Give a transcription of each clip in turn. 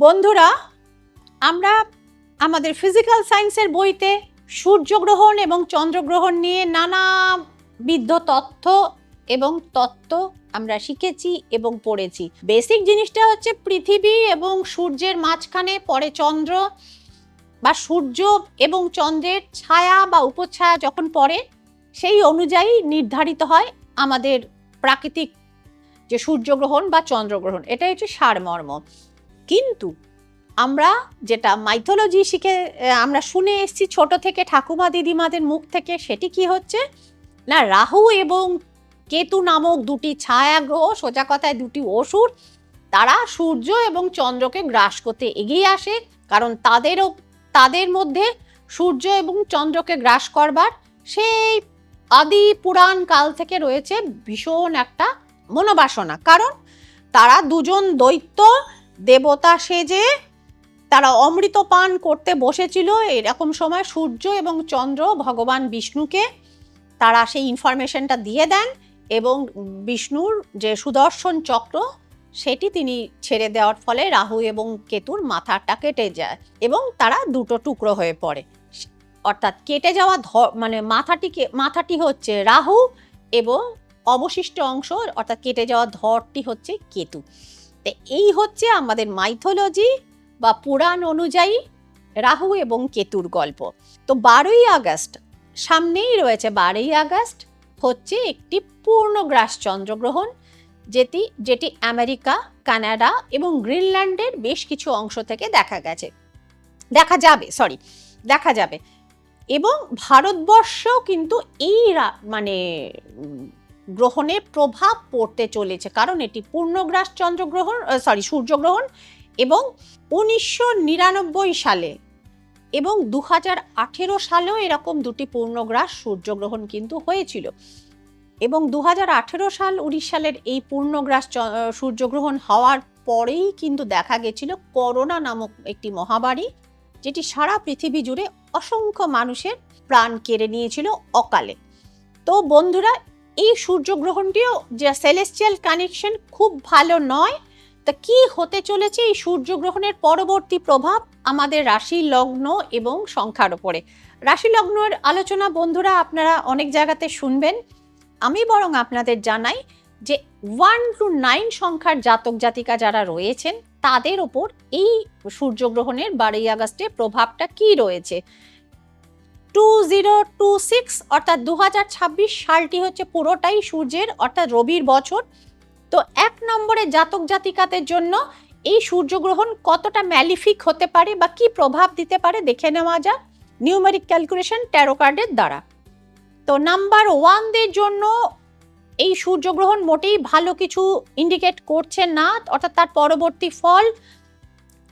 বন্ধুরা, আমরা আমাদের ফিজিক্যাল সায়েন্সের বইতে সূর্যগ্রহণ এবং চন্দ্রগ্রহণ নিয়ে নানাবিধ তথ্য এবং তত্ত্ব আমরা শিখেছি এবং পড়েছি। বেসিক জিনিসটা হচ্ছে পৃথিবী এবং সূর্যের মাঝখানে পড়ে চন্দ্র, বা সূর্য এবং চন্দ্রের ছায়া বা উপছায়া যখন পড়ে সেই অনুযায়ী নির্ধারিত হয় আমাদের প্রাকৃতিক যে সূর্যগ্রহণ বা চন্দ্রগ্রহণ। এটা হচ্ছে সারমর্ম। কিন্তু আমরা যেটা মাইথোলজি শিখে আমরা শুনে এসেছি ছোট থেকে ঠাকুমা দিদিমাদের মুখ থেকে, সেটি কি হচ্ছে না, রাহু এবং কেতু নামক দুটি ছায়া গ্রহ, সোজা কথায় দুটি অসুর, তারা সূর্য এবং চন্দ্রকে গ্রাস করতে এগিয়ে আসে। কারণ তাদের মধ্যে সূর্য এবং চন্দ্রকে গ্রাস করবার সেই আদি পুরাণ কাল থেকে রয়েছে ভীষণ একটা মনোবাসনা। কারণ তারা দুজন দৈত্য দেবতা সেজে তারা অমৃত পান করতে বসেছিল। এরকম সময় সূর্য এবং চন্দ্র ভগবান বিষ্ণুকে তারা সেই ইনফরমেশনটা দিয়ে দেন এবং বিষ্ণুর যে সুদর্শন চক্র সেটি তিনি ছেড়ে দেওয়ার ফলে রাহু এবং কেতুর মাথাটা কেটে যায় এবং তারা দুটো টুকরো হয়ে পড়ে। অর্থাৎ কেটে যাওয়া মাথাটি হচ্ছে রাহু এবং অবশিষ্ট অংশ অর্থাৎ কেটে যাওয়া ধরটি হচ্ছে কেতু। তো এই হচ্ছে আমাদের মাইথোলজি বা পুরাণ অনুযায়ী রাহু এবং কেতুর গল্প। তো 12ই আগস্ট সামনেই রয়েছে। 12ই আগস্ট হচ্ছে একটি পূর্ণগ্রাস চন্দ্রগ্রহণ, যেটি আমেরিকা, কানাডা এবং গ্রিনল্যান্ডের বেশ কিছু অংশ থেকে দেখা যাবে এবং ভারতবর্ষেও কিন্তু এই গ্রহণের প্রভাব পড়তে চলেছে। কারণ এটি পূর্ণগ্রাস সূর্যগ্রহণ এবং 1999 সালে এবং 2018 সালেও এরকম দুটি পূর্ণগ্রাস সূর্যগ্রহণ কিন্তু হয়েছিল। এবং 2018 সালের এই পূর্ণগ্রাস সূর্যগ্রহণ হওয়ার পরেই কিন্তু দেখা গেছিল করোনা নামক একটি মহামারী, যেটি সারা পৃথিবী জুড়ে অসংখ্য মানুষের প্রাণ কেড়ে নিয়েছিল অকালে। তো বন্ধুরা, এই সূর্যগ্রহণটিও যে সেলেস্টিয়াল কানেকশন খুব ভালো নয়। তা কি হতে চলেছে এই সূর্যগ্রহণের পরবর্তী প্রভাব আমাদের রাশি, লগ্ন এবং সংখ্যার উপরে? রাশি লগ্নের আলোচনা বন্ধুরা আপনারা অনেক জায়গাতে শুনবেন। আমি বরং আপনাদের জানাই যে 1 to 9 সংখ্যার জাতক জাতিকা যারা রয়েছেন তাদের ওপর এই সূর্যগ্রহণের 12ই আগস্টে প্রভাবটা কি রয়েছে। 2026 অর্থাৎ 2026 সালটি হচ্ছে পুরোটাই সূর্যের অর্থাৎ রবির বছর। তো 1 নম্বরে জাতক জাতিকাদের জন্য এই সূর্যগ্রহণ কতটা ম্যালিফিক হতে পারে বা কি প্রভাব দিতে পারে দেখে নেওয়া যাক নিউমেরিক ক্যালকুলেশন ট্যারো কার্ডের দ্বারা। তো নাম্বার 1 দের জন্য এই সূর্যগ্রহণ মোটেই ভালো কিছু ইন্ডিকেট করছে না, অর্থাৎ তার পরবর্তী ফল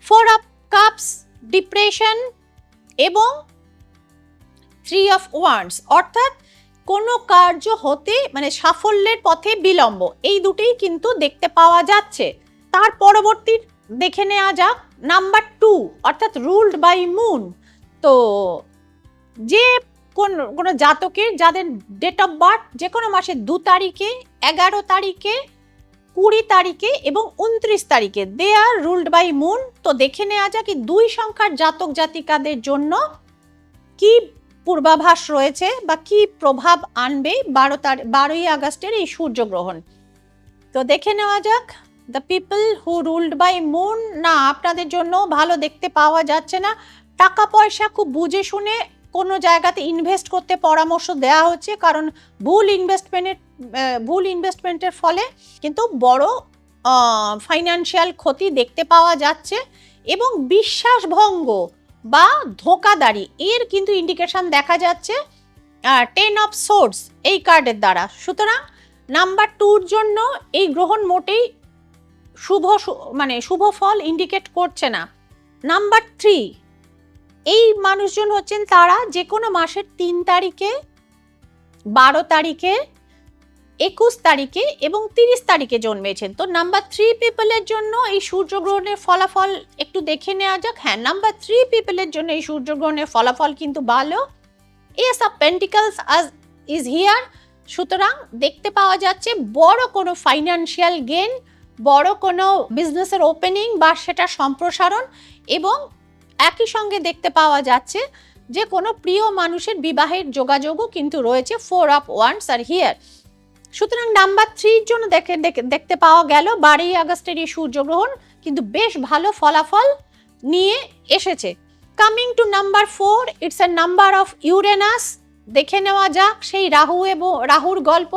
4 অফ কাপস, ডিপ্রেশন এবং 3 অফ ওয়ান্ডস, অর্থাৎ কোনো কার্য হতে সাফল্যের পথে বিলম্ব, এই দুটোই কিন্তু দেখতে পাওয়া যাচ্ছে। তার পরবর্তী দেখে নেওয়া যাক নাম্বার 2 অর্থাৎ রুলড বাই মুন। তো যে কোনো জাতকের যাদের ডেট অফ বার্থ যে কোনো মাসের 2 তারিখে, 11 তারিখে, 20 তারিখে এবং 29 তারিখে দে আর রুলড বাই মুন। তো দেখে নেওয়া যাক 2 সংখ্যার জাতক জাতিকাদের জন্য কি পূর্বাভাস রয়েছে বা কি প্রভাব আনবে 12ই আগস্টের এই সূর্যগ্রহণ। তো দেখে নেওয়া যাক the people who ruled by moon. না, আপনাদের জন্য ভালো দেখতে পাওয়া যাচ্ছে না। টাকা পয়সা খুব বুঝে শুনে কোনো জায়গাতে ইনভেস্ট করতে পরামর্শ দেওয়া হচ্ছে, কারণ ভুল ইনভেস্টমেন্টের ফলে কিন্তু বড় ফাইন্যান্সিয়াল ক্ষতি দেখতে পাওয়া যাচ্ছে এবং বিশ্বাসভঙ্গ বা ধোঁকাদারি এর কিন্তু ইন্ডিকেশন দেখা যাচ্ছে 10 অফ সোর্ডস এই কার্ডের দ্বারা। সুতরাং নাম্বার 2-র জন্য এই গ্রহণ মোটেই শুভ ফল ইন্ডিকেট করছে না। নাম্বার 3 এই মানুষজন হচ্ছেন তারা যে কোনো মাসের 3 তারিখে, 12 তারিখে, 21 তারিখে এবং 30 তারিখে জন্মেছেন। তো নাম্বার 3 পিপলের জন্য এই সূর্যগ্রহণের ফলাফল একটু দেখে নেওয়া যাক। হ্যাঁ, নাম্বার 3 পিপলের জন্য এই সূর্যগ্রহণের ফলাফল কিন্তু ভালো। S of pentacles is here. সুতরাং দেখতে পাওয়া যাচ্ছে বড় কোনো ফাইন্যান্সিয়াল গেন বড় কোনো বিজনেসের ওপেনিং বা সেটা সম্প্রসারণ, এবং একই সঙ্গে দেখতে পাওয়া যাচ্ছে যে কোনো প্রিয় মানুষের বিবাহের যোগাযোগও কিন্তু রয়েছে। 4 অফ ওয়ান্ডস আর হিয়ার। সুতরাং নাম্বার 3 জন্য দেখতে পাওয়া গেল 12ই আগস্টের এই সূর্যগ্রহণ কিন্তু বেশ ভালো ফলাফল নিয়ে এসেছে। Coming to number 4, it's a number of Uranus. দেখে নেওয়া যাক সেই রাহুর গল্প।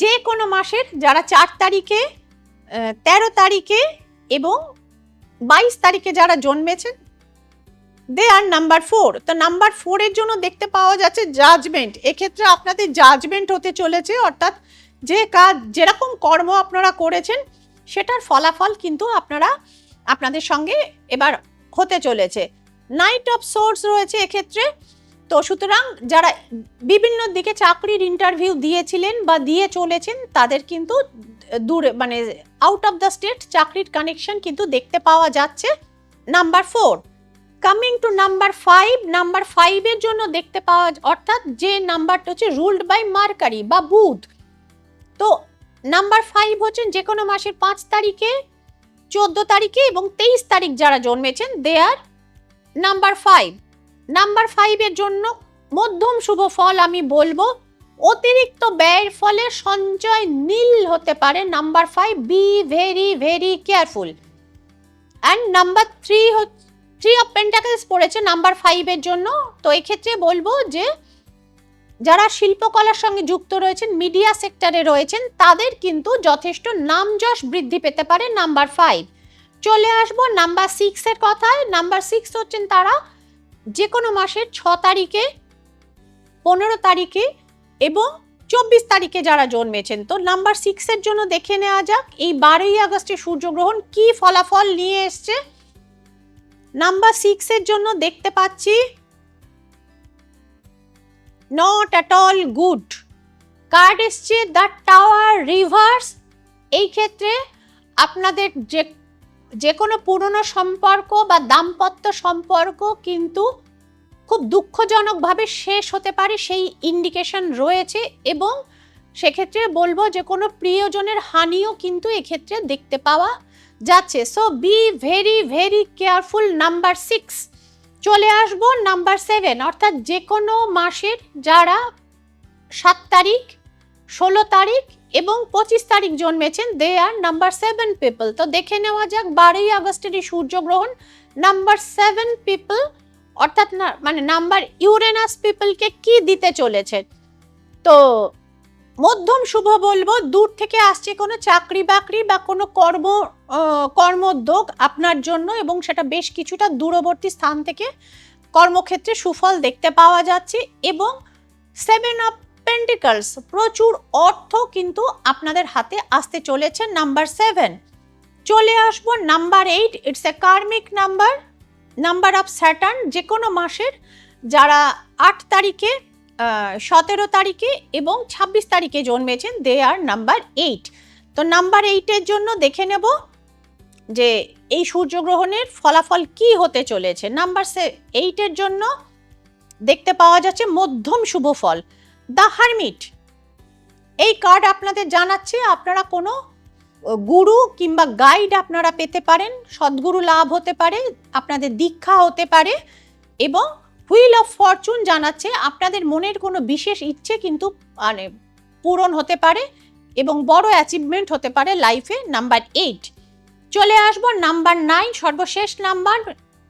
যে কোনো মাসের যারা 4 তারিখে, 13 তারিখে এবং 22 তারিখে যারা জন্মেছেন, দে আর নাম্বার 4। তো নাম্বার 4 এর জন্য দেখতে পাওয়া যাচ্ছে জাজমেন্ট। এক্ষেত্রে আপনাদের জাজমেন্ট হতে চলেছে, অর্থাৎ যে কাজ, যেরকম কর্ম আপনারা করেছেন সেটার ফলাফল কিন্তু আপনাদের সঙ্গে এবার হতে চলেছে। নাইট অফ সোর্স রয়েছে এক্ষেত্রে। তো সুতরাং যারা বিভিন্ন দিকে চাকরির ইন্টারভিউ দিয়েছিলেন বা দিয়ে চলেছেন তাদের কিন্তু দূরে, মানে আউট অফ দ্য স্টেট চাকরির কানেকশন কিন্তু দেখতে পাওয়া যাচ্ছে number 4। Coming to number 5, number 5 এর জন্য দেখতে পাওয়া, অর্থাৎ যে নাম্বারটা হচ্ছে রুলড বাই মার্কারি বা বুধ। তো নাম্বার 5 হচ্ছেন যে কোনো মাসের 5 তারিখে, 14 তারিখে এবং 23 তারিখ যারা জন্মেছেন, দে আর নাম্বার 5। নাম্বার 5 এর জন্য মধ্যম শুভ ফল আমি বলবো। অতিরিক্ত ব্যয়ের ফলে সঞ্চয় নীল হতে পারে। Number 5, be very very careful. And number 3 of pentacles পড়েছে নাম্বার 5 এর জন্য। তো এক্ষেত্রে বলবো যে যারা শিল্পকলার সঙ্গে যুক্ত রয়েছেন, মিডিয়া সেক্টরে রয়েছেন, তাদের কিন্তু যথেষ্ট নামযশ বৃদ্ধি পেতে পারে নাম্বার 5। চলে আসবো নাম্বার 6 এর কথায়। নাম্বার 6 হচ্ছেন তারা যে কোনো মাসের 6 তারিখে, 15 তারিখে এবং 24 তারিখে যারা জন্মেছেন। তো নাম্বার 6 এর জন্য দেখে নেওয়া যাক এই 12ই আগস্টে সূর্যগ্রহণ কি ফলাফল নিয়ে এসছে। নাম্বার 6 এর জন্য দেখতে পাচ্ছি not at all good. Card এসছে দ্য টাওয়ার রিভার্স। এই ক্ষেত্রে আপনাদের যে কোনো পুরনো সম্পর্ক বা দাম্পত্য সম্পর্ক কিন্তু খুব দুঃখজনকভাবে শেষ হতে পারে, সেই ইন্ডিকেশন রয়েছে। এবং সেক্ষেত্রে বলবো যে কোনো প্রিয়জনের হানিও কিন্তু এক্ষেত্রে দেখতে পাওয়া যাচ্ছে। So be very very careful number 6। চলে আসবো নাম্বার 7, অর্থাৎ যে কোনো মাসের যারা 7 তারিখ, 16 তারিখ এবং 25 তারিখ জন্মেছেন, দে আর নাম্বার 7 পিপল। তো দেখে নেওয়া যাক 12ই আগস্টের এই সূর্যগ্রহণ নাম্বার 7 পিপল, অর্থাৎ মানে নাম্বার ইউরেনাস পিপলকে কি দিতে চলেছে। তো মধ্যম শুভ বলবো। দূর থেকে আসছে কোনো চাকরি বাকরি বা কোনো কর্মোদ্যোগ আপনার জন্য, এবং সেটা বেশ কিছুটা দূরবর্তী স্থান থেকে কর্মক্ষেত্রে সুফল দেখতে পাওয়া যাচ্ছে। এবং 7 অফ পেন্টিকলস, প্রচুর অর্থ কিন্তু আপনাদের হাতে আসতে চলেছে নাম্বার 7। চলে আসবো number 8, it's a karmic number, number of Saturn. যে কোনো মাসের যারা 8 তারিখে, 17 তারিখে এবং 26 তারিখে জন্মেছেন, দে আর নাম্বার 8। তো নাম্বার 8 এর জন্য দেখে নেব যে এই সূর্যগ্রহণের ফলাফল কি হতে চলেছে। নাম্বার 8 এর জন্য দেখতে পাওয়া যাচ্ছে মধ্যম শুভ ফল, দ্য হারমিট। এই কার্ড আপনাদের জানাচ্ছে আপনারা কোনো গুরু কিংবা গাইড আপনারা পেতে পারেন, সদ্গুরু লাভ হতে পারে, আপনাদের দীক্ষা হতে পারে। এবং হুইল অফ ফরচুন জানাচ্ছে আপনাদের মনের কোনো বিশেষ ইচ্ছে কিন্তু মানে পূরণ হতে পারে এবং বড় অ্যাচিভমেন্ট হতে পারে লাইফে। নাম্বার 8। চলে আসবো নাম্বার 9, সর্বশেষ নাম্বার,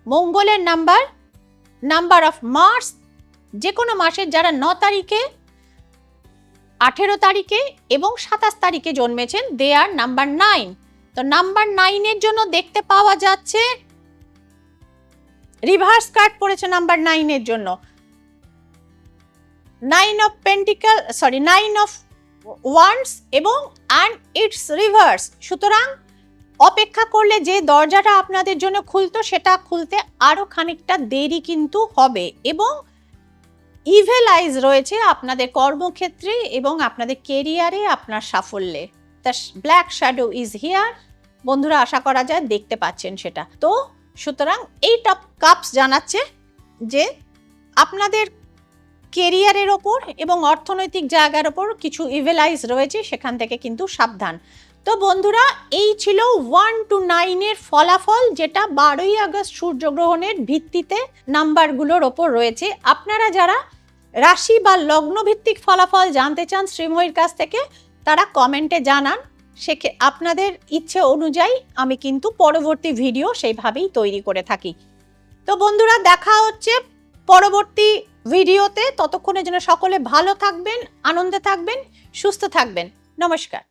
মঙ্গলের নাম্বার, নাম্বার অফ মার্স। যে কোনো মাসের যারা 9 তারিখে, 18 তারিখে এবং 27 তারিখে জন্মেছেন, দে আর নাম্বার 9। তো নাম্বার 9 এর জন্য দেখতে পাওয়া যাচ্ছে রিভার্স কার্ড পড়েছে নাম্বার 9 এর জন্য 9 অফ পেন্টিকল, 9 অফ ওয়ান্ডস এবং অ্যান্ড ইটস রিভার্স। সুতরাং অপেক্ষা করলে যে দরজাটা আপনাদের জন্য খুলতো সেটা খুলতে আরো খানিকটা দেরি কিন্তু হবে। এবং ইভেল আইজ রয়েছে আপনাদের কর্মক্ষেত্রে এবং আপনাদের কেরিয়ারে, আপনার সাফল্যে। The black shadow is here. বন্ধুরা, আশা করা যায় দেখতে পাচ্ছেন সেটা। তো সুতরাং 8 অফ কাপস জানাচ্ছে যে আপনাদের কেরিয়ারের ওপর এবং অর্থনৈতিক জায়গার ওপর কিছু ইভেল আইজ রয়েছে, সেখান থেকে কিন্তু সাবধান। তো বন্ধুরা, এই ছিল 1 to 9 এর ফলাফল, যেটা 12ই আগস্ট সূর্যগ্রহণের ভিত্তিতে নাম্বারগুলোর ওপর রয়েছে। আপনারা যারা রাশি বা লগ্ন ভিত্তিক ফলাফল জানতে চান শ্রীময়ীর কাছ থেকে, তারা কমেন্টে জানান। আপনাদের ইচ্ছে অনুযায়ী আমি কিন্তু পরবর্তী ভিডিও সেইভাবেই তৈরি করে থাকি। তো বন্ধুরা, দেখা হচ্ছে পরবর্তী ভিডিওতে। ততক্ষণের জন্য সকলে ভালো থাকবেন, আনন্দে থাকবেন, সুস্থ থাকবেন। নমস্কার।